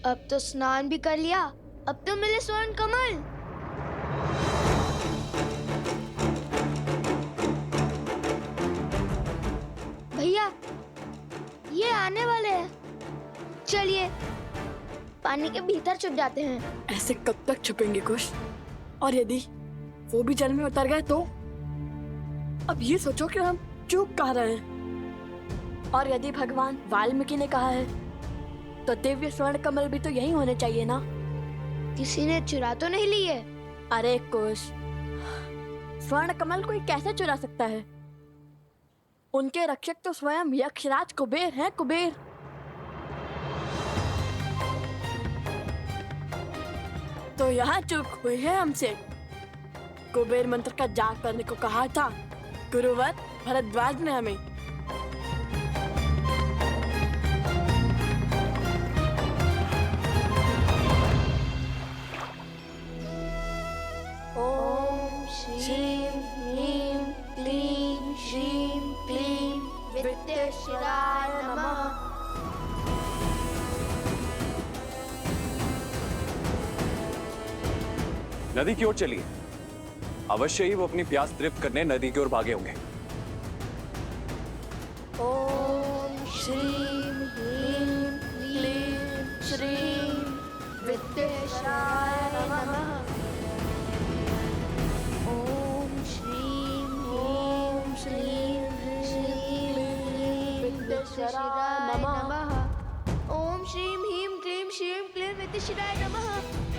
अब तो स्नान भी कर लिया, अब तो मिले स्वर्ण कमल। भैया ये आने वाले हैं, चलिए पानी के भीतर छुप जाते हैं। ऐसे कब तक छुपेंगे कुश? और यदि वो भी जल में उतर गए तो? अब ये सोचो कि हम चूक कहाँ रहे हैं। और यदि भगवान वाल्मीकि ने कहा है तो दिव्य स्वर्ण कमल भी तो यही होने चाहिए ना? किसी ने चुरा तो नहीं ली है? अरे कुश, स्वर्ण कमल कोई कैसे चुरा सकता है? उनके रक्षक तो स्वयं यक्षराज कुबेर हैं, कुबेर। तो यहाँ चूक हुई है हमसे। कुबेर मंत्र का जाप करने को कहा था गुरुवर भरद्वाज ने हमें। ओम श्रीं ह्रीं क्लीं श्रीं क्लीं विद्येश्वराय नमः। नदी की ओर चलिए, अवश्य ही वो अपनी प्यास तृप्त करने नदी की ओर भागे होंगे। ओम श्रीं ह्रीं क्लीं श्रीं विद्येश्वराय नमः। ओम श्रीं ह्रीं श्रीं क्लीं विद्येश्वराय नमः। ओम श्रीं ह्रीं क्लीं श्रीं क्लीं विद्येश्वराय नमः।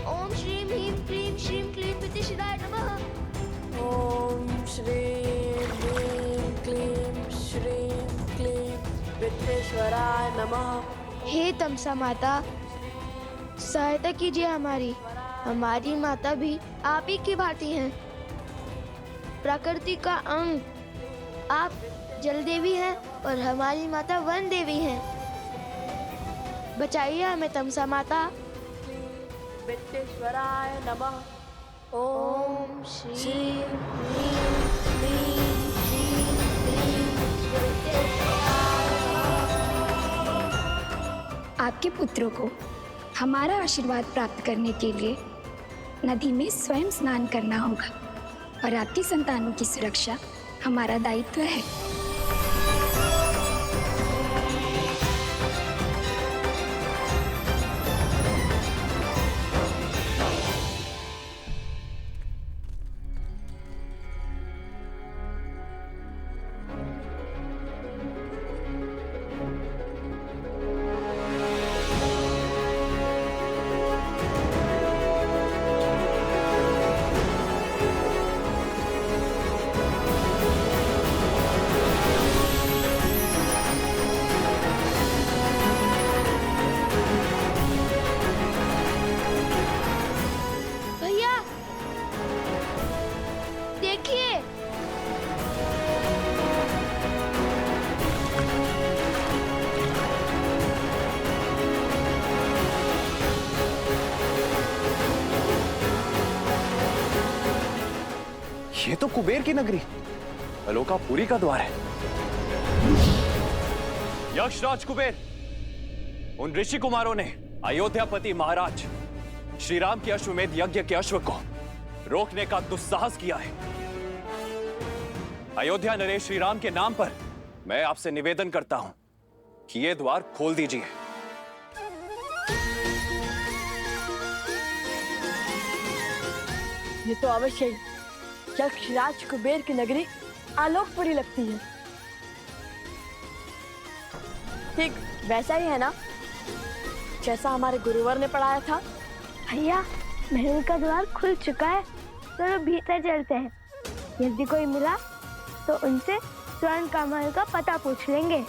ओम श्रीं ह्रीं क्लीं श्रीं क्लीं विद्येश्वराय नमः। ओम श्रीं ह्रीं क्लीं श्रीं क्लीं विद्येश्वराय नमः। हे तमसा माता, सहायता कीजिए हमारी। हमारी माता भी आप ही की भांति हैं, प्रकृति का अंग। आप जल देवी हैं और हमारी माता वन देवी हैं। बचाइए हमें तमसा माता। विद्येश्वराय नमः। ओम श्रीं ह्रीं क्लीं श्रीं क्लीं विद्येश्वराय नमः। आपके पुत्रों को हमारा आशीर्वाद प्राप्त करने के लिए नदी में स्वयं स्नान करना होगा और आपकी संतानों की सुरक्षा हमारा दायित्व है। भैया देखिए, ये तो कुबेर की नगरी, अलोकापुरी का द्वार है। यक्षराज कुबेर, उन ऋषि कुमारों ने अयोध्यापति महाराज श्री राम के अश्वमेध यज्ञ के अश्व को रोकने का दुस्साहस किया है। अयोध्या नरेश श्री राम के नाम पर मैं आपसे निवेदन करता हूं कि यह द्वार खोल दीजिए। ये तो अवश्य ही यक्षराज कुबेर की नगरी आलोकपुरी लगती है। ठीक वैसा ही है ना, जैसा हमारे गुरुवर ने पढ़ाया था। भैया महल का द्वार खुल चुका है, चलो भीतर चलते हैं। यदि कोई मिला तो उनसे स्वर्ण कमल का पता पूछ लेंगे।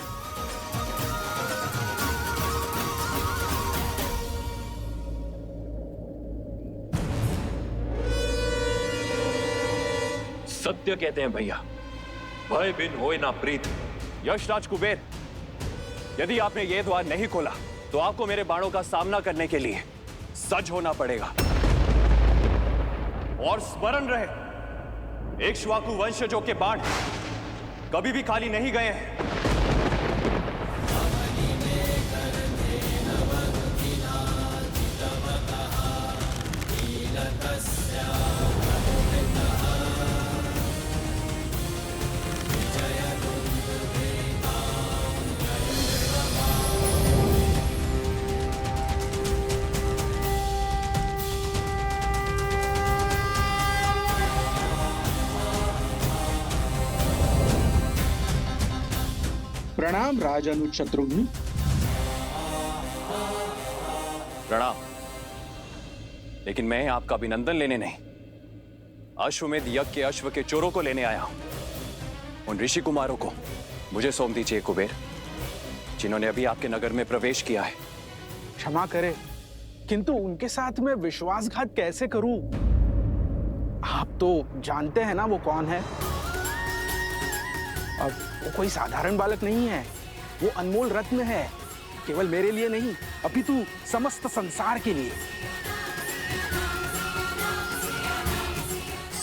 सत्य कहते हैं भैया, भय बिन होए ना प्रीत। यक्षराज कुबेर, यदि आपने ये द्वार नहीं खोला तो आपको मेरे बाणों का सामना करने के लिए सज्ज होना पड़ेगा। और स्मरण रहे, इक्ष्वाकु वंशजों के बाण कभी भी खाली नहीं गए हैं। प्रणाम राजानुज शत्रुघ्न। प्रणाम। लेकिन मैं आपका अभिनंदन लेने नहीं, अश्वमेध यज्ञ के अश्व के चोरों को लेने आया हूं। उन ऋषि कुमारों को मुझे सौंप दीजिए कुबेर, जिन्होंने अभी आपके नगर में प्रवेश किया है। क्षमा करें, किंतु उनके साथ मैं विश्वासघात कैसे करूं? आप तो जानते हैं ना वो कौन है। अब वो कोई साधारण बालक नहीं है, वो अनमोल रत्न है, केवल मेरे लिए नहीं अपितु समस्त संसार के लिए।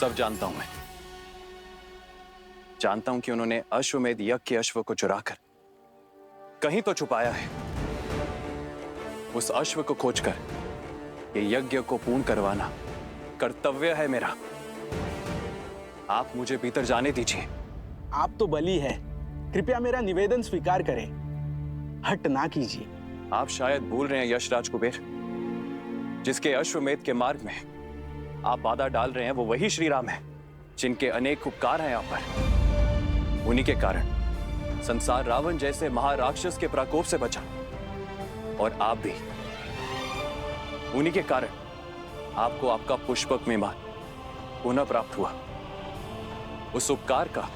सब जानता हूं मैं, जानता हूं कि उन्होंने अश्वमेध यज्ञ के अश्व को चुराकर कहीं तो छुपाया है। उस अश्व को खोजकर ये यज्ञ को पूर्ण करवाना कर्तव्य है मेरा। आप मुझे भीतर जाने दीजिए। आप तो बली है, कृपया मेरा निवेदन स्वीकार करें, हट ना कीजिए। आप शायद भूल रहे हैं यशराज कुबेर, जिसके अश्वमेध के मार्ग में आप बाधा डाल रहे हैं वो वही श्री राम है, जिनके अनेक उपकार हैं आप पर। उन्हीं के कारण संसार रावण जैसे महाराक्षस के प्रकोप से बचा, और आप भी। उन्हीं के कारण आपको आपका पुष्पक विमान पुनः प्राप्त हुआ। उस उपकार का,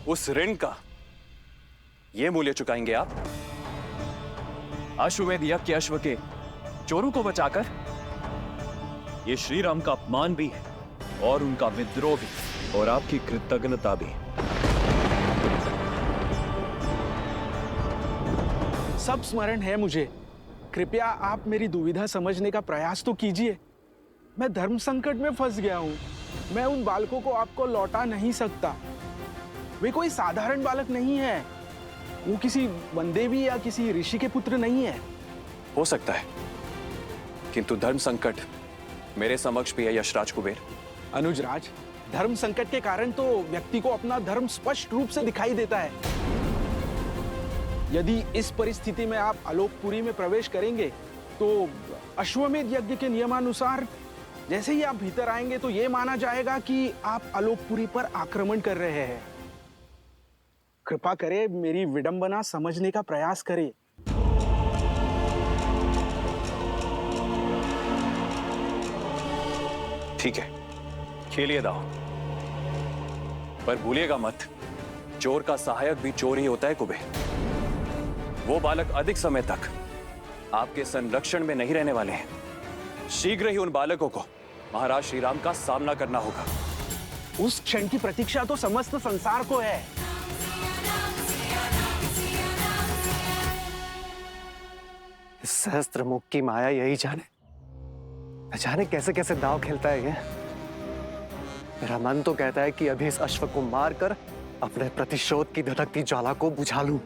उस ऋण का ये मूल्य चुकाएंगे आप? अश्वमेध यज्ञ के अश्व के चोरों को बचाकर? ये श्री राम का अपमान भी है और उनका विद्रोह भी, और आपकी कृतज्ञता भी। सब स्मरण है मुझे, कृपया आप मेरी दुविधा समझने का प्रयास तो कीजिए। मैं धर्म संकट में फंस गया हूं, मैं उन बालकों को आपको लौटा नहीं सकता। वे कोई साधारण बालक नहीं है, वो किसी वनदेवी या किसी ऋषि के पुत्र नहीं है। हो सकता है, किंतु धर्म संकट मेरे समक्ष भी है यशराज कुबेर। अनुजराज, धर्म संकट के कारण तो व्यक्ति को अपना धर्म स्पष्ट रूप से दिखाई देता है। यदि इस परिस्थिति में आप आलोकपुरी में प्रवेश करेंगे तो अश्वमेध यज्ञ के नियमानुसार जैसे ही आप भीतर आएंगे तो यह माना जाएगा कि आप आलोकपुरी पर आक्रमण कर रहे हैं। कृपा करें, मेरी विडंबना समझने का प्रयास करें। ठीक है, खेलिए दाव, पर भूलिएगा मत, चोर का सहायक भी चोर ही होता है कुबेर। वो बालक अधिक समय तक आपके संरक्षण में नहीं रहने वाले हैं। शीघ्र ही उन बालकों को महाराज श्री राम का सामना करना होगा। उस क्षण की प्रतीक्षा तो समस्त संसार को है। सहस्त्र मुख की माया यही जाने, न जाने कैसे कैसे दांव खेलता है ये। मेरा मन तो कहता है कि अभी इस अश्व को मारकर अपने प्रतिशोध की धधकती ज्वाला को बुझा लूं।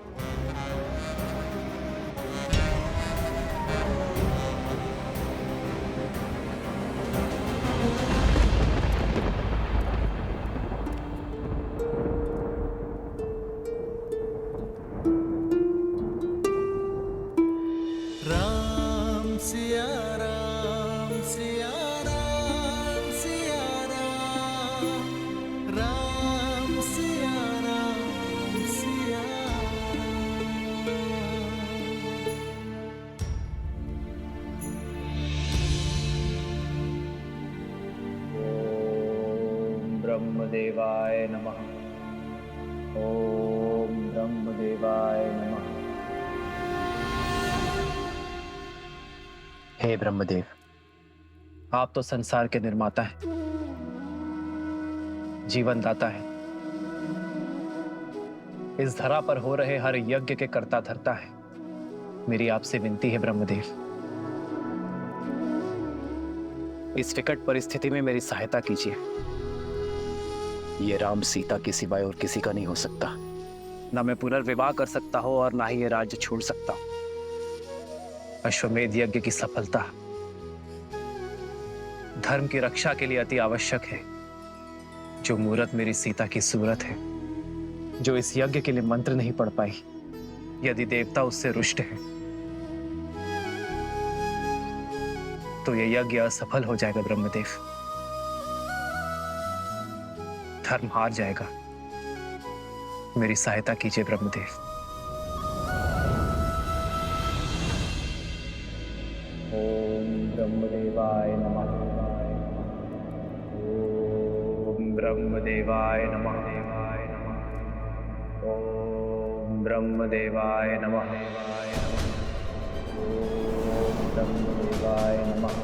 ब्रह्मदेवाय नमः। ओम ब्रह्मदेवाय नमः। हे ब्रह्मदेव, आप तो संसार के निर्माता हैं, जीवन दाता है। इस धरा पर हो रहे हर यज्ञ के कर्ता धर्ता है। मेरी आपसे विनती है ब्रह्मदेव, इस विकट परिस्थिति में मेरी सहायता कीजिए। ये राम सीता के सिवाय और किसी का नहीं हो सकता। ना मैं पुनर्विवाह कर सकता हूं और ना ही ये राज्य छोड़ सकता हूं। अश्वमेध यज्ञ की सफलता धर्म की रक्षा के लिए अति आवश्यक है। जो मूरत मेरी सीता की सूरत है, जो इस यज्ञ के लिए मंत्र नहीं पढ़ पाई, यदि देवता उससे रुष्ट है तो यह यज्ञ असफल हो जाएगा ब्रह्मदेव। धर्म हार जाएगा। मेरी सहायता कीजिए ब्रह्मदेव। ब्रह्मदेवाय नमः। ओम ब्रह्मदेवाय नमः। ओम ब्रह्मदेवाय नमः।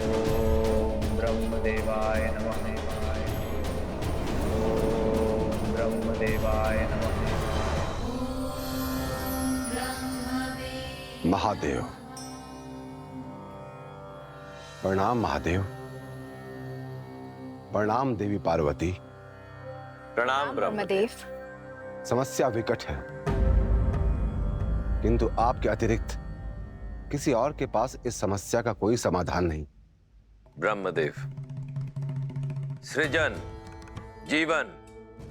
ओम ब्रह्मदेवाय नमः। ओम ब्रह्मदेवाय नमः। महादेव। प्रणाम महादेव। प्रणाम देवी पार्वती। प्रणाम ब्रह्मदेव। समस्या विकट है, किंतु आपके अतिरिक्त किसी और के पास इस समस्या का कोई समाधान नहीं। ब्रह्मदेव, सृजन, जीवन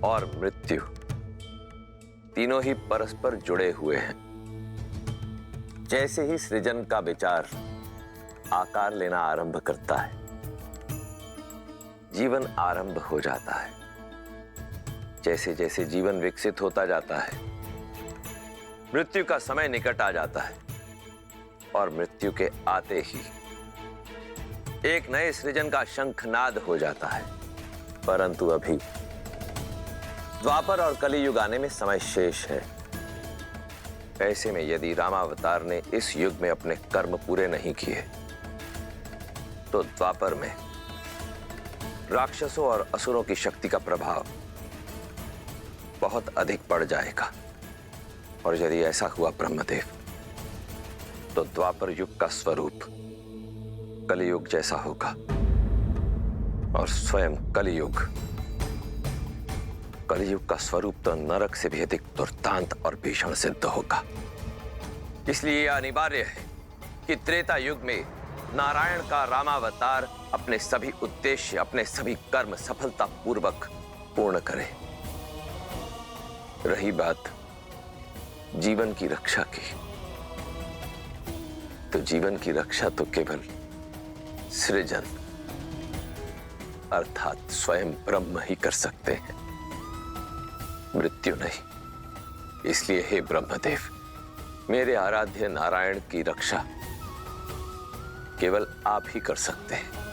और मृत्यु तीनों ही परस्पर जुड़े हुए हैं। जैसे ही सृजन का विचार आकार लेना आरंभ करता है, जीवन आरंभ हो जाता है। जैसे जैसे जीवन विकसित होता जाता है, मृत्यु का समय निकट आ जाता है और मृत्यु के आते ही एक नए सृजन का शंखनाद हो जाता है। परंतु अभी द्वापर और कलियुग आने में समय शेष है। ऐसे में यदि रामावतार ने इस युग में अपने कर्म पूरे नहीं किए तो द्वापर में राक्षसों और असुरों की शक्ति का प्रभाव बहुत अधिक बढ़ जाएगा। और यदि ऐसा हुआ ब्रह्मदेव, तो द्वापर युग का स्वरूप कलियुग जैसा होगा और स्वयं कलियुग का स्वरूप तो नरक से भी अधिक दुर्दांत और भीषण सिद्ध होगा। इसलिए यह अनिवार्य है कि त्रेता युग में नारायण का रामावतार अपने सभी उद्देश्य, अपने सभी कर्म सफलतापूर्वक पूर्ण करे। रही बात जीवन की रक्षा की, तो जीवन की रक्षा तो केवल सृजन अर्थात स्वयं ब्रह्म ही कर सकते हैं, मृत्यु नहीं। इसलिए हे ब्रह्मदेव, मेरे आराध्य नारायण की रक्षा केवल आप ही कर सकते हैं।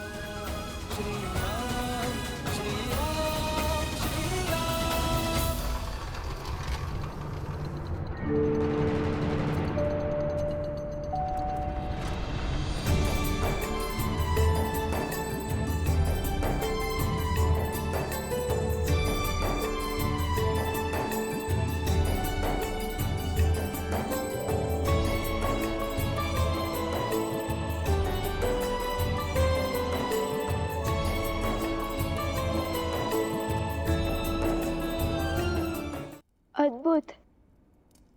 अद्भुत,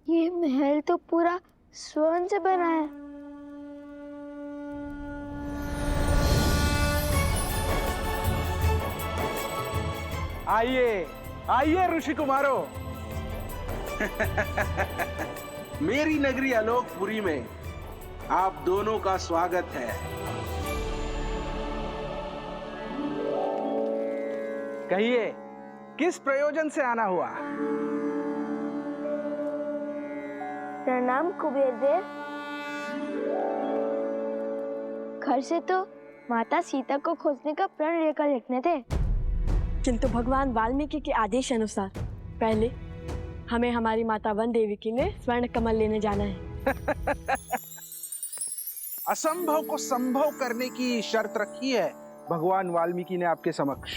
ये महल तो पूरा स्वर्ण से बना है। आइए आइए ऋषि कुमारों। मेरी नगरी आलोकपुरी में आप दोनों का स्वागत है। कहिए, किस प्रयोजन से आना हुआ? प्रणाम कुबेर देव। घर से तो माता सीता को खोजने का प्रण लेकर लिखने थे, किंतु भगवान वाल्मीकि के आदेश अनुसार पहले हमें हमारी माता वन देवी के लिए स्वर्ण कमल लेने जाना है। असंभव को संभव करने की शर्त रखी है भगवान वाल्मीकि ने आपके समक्ष।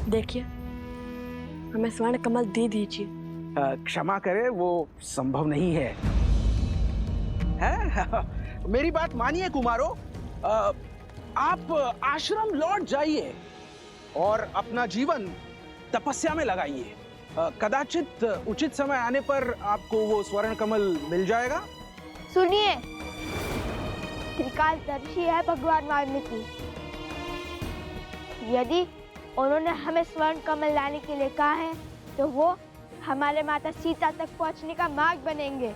देखिए, हमें स्वर्ण कमल दे दीजिए। क्षमा करें, वो संभव नहीं है। मेरी बात मानिए कुमारों, आप आश्रम लौट जाइए और अपना जीवन तपस्या में लगाइए। कदाचित उचित समय आने पर आपको वो स्वर्ण कमल मिल जाएगा। सुनिए, त्रिकालदर्शी है भगवान वाल्मीकि। यदि उन्होंने हमें स्वर्ण कमल लाने के लिए कहा है तो वो हमारे माता सीता तक पहुंचने का मार्ग बनेंगे।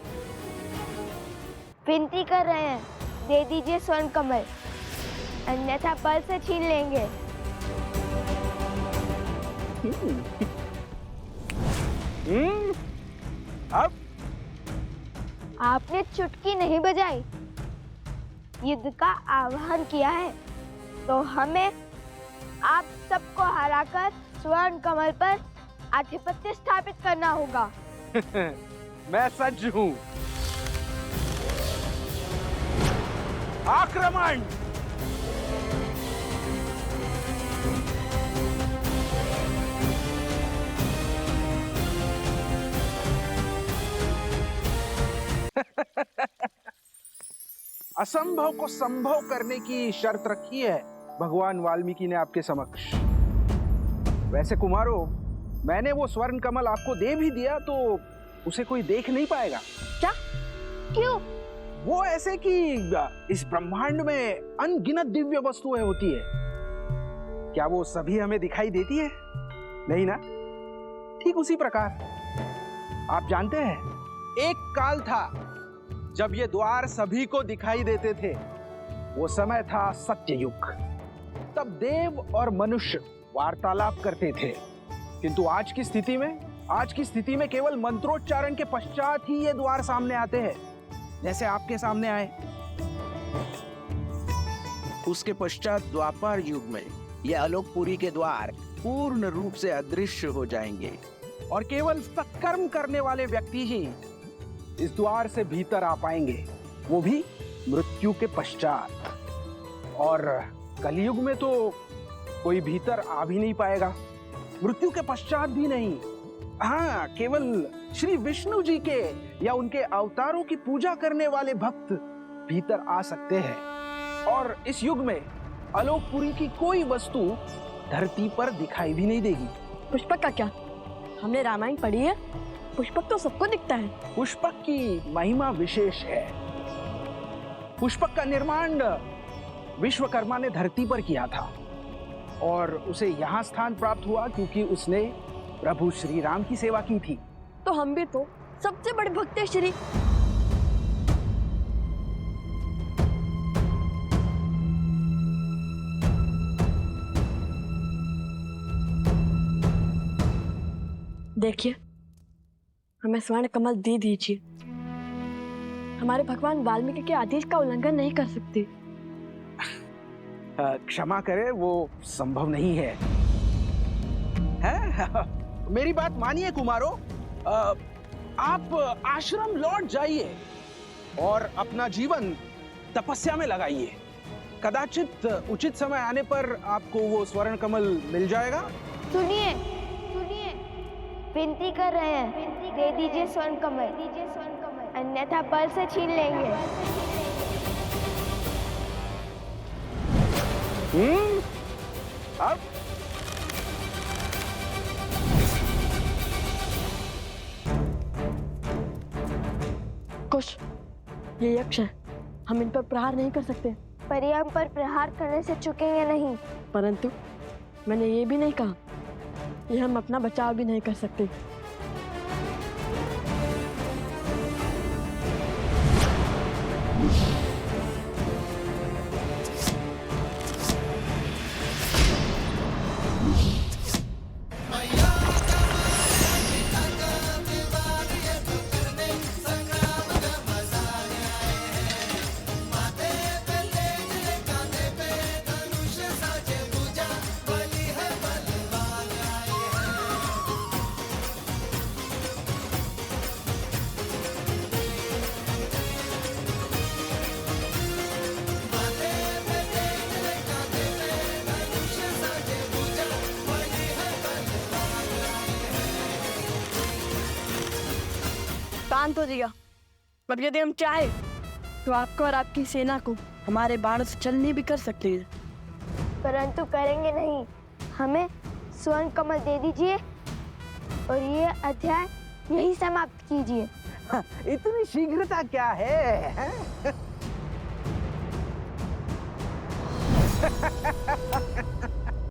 विनती कर रहे हैं, दे दीजिए स्वर्ण कमल, अन्यथा बल से छीन लेंगे। अब आपने चुटकी नहीं बजाई, युद्ध का आह्वान किया है, तो हमें आप सबको हराकर स्वर्ण कमल पर आधिपत्य स्थापित करना होगा। मैं सज्ज हूं। आक्रमण! असंभव को संभव करने की शर्त रखी है भगवान वाल्मीकि ने आपके समक्ष। वैसे कुमारों, मैंने वो स्वर्ण कमल आपको दे भी दिया तो उसे कोई देख नहीं पाएगा। क्या? क्यों? वो ऐसे कि इस ब्रह्मांड में अनगिनत दिव्य वस्तुएं होती है, क्या वो सभी हमें दिखाई देती है? नहीं ना? ठीक उसी प्रकार आप जानते हैं, एक काल था जब ये द्वार सभी को दिखाई देते थे। वो समय था सत्ययुग। तब देव और मनुष्य वार्तालाप करते थे, किंतु आज की स्थिति में केवल मंत्रोच्चारण के पश्चात ही ये द्वार सामने आते हैं, जैसे आपके सामने आए। उसके पश्चात द्वापर युग में ये आलोकपुरी के द्वार पूर्ण रूप से अदृश्य हो जाएंगे और केवल सत्कर्म करने वाले व्यक्ति ही इस द्वार से भीतर आ पाएंगे, वो भी मृत्यु के पश्चात। और कलयुग में तो कोई भीतर आ भी नहीं पाएगा, मृत्यु के पश्चात भी नहीं। हाँ, केवल श्री विष्णु जी के या उनके अवतारों की पूजा करने वाले भक्त भीतर आ सकते हैं। और इस युग में आलोकपुरी की कोई वस्तु धरती पर दिखाई भी नहीं देगी। पुष्पक का क्या? हमने रामायण पढ़ी है, पुष्पक तो सबको दिखता है। पुष्पक की महिमा विशेष है। पुष्पक का निर्माण विश्वकर्मा ने धरती पर किया था और उसे यहाँ स्थान प्राप्त हुआ क्योंकि उसने प्रभु श्री राम की सेवा की थी। तो हम भी तो सबसे बड़े भक्त हैं श्री। देखिए, हमें स्वर्ण कमल दे दीजिए। हमारे भगवान वाल्मीकि के आदेश का उल्लंघन नहीं कर सकते। क्षमा करें, वो संभव नहीं है। मेरी बात मानिए कुमारों, आप आश्रम लौट जाइए और अपना जीवन तपस्या में लगाइए। कदाचित उचित समय आने पर आपको वो स्वर्ण कमल मिल जाएगा। सुनिए, विनती कर रहे हैं, दे दीजिए स्वर्ण कमल, अन्यथा बल से छीन लेंगे। अब कुछ ये यक्ष है, हम इन पर प्रहार नहीं कर सकते। पर ये हम पर प्रहार करने से चुकेंगे नहीं। परंतु मैंने ये भी नहीं कहा ये हम अपना बचाव भी नहीं कर सकते। शांत हो जाइए। अब यदि हम चाहे तो आपको और आपकी सेना को हमारे बाण से चलने भी कर सकते हैं, परंतु करेंगे नहीं। हमें स्वर्ण कमल दे दीजिए और ये अध्याय यही समाप्त कीजिए। इतनी शीघ्रता क्या है?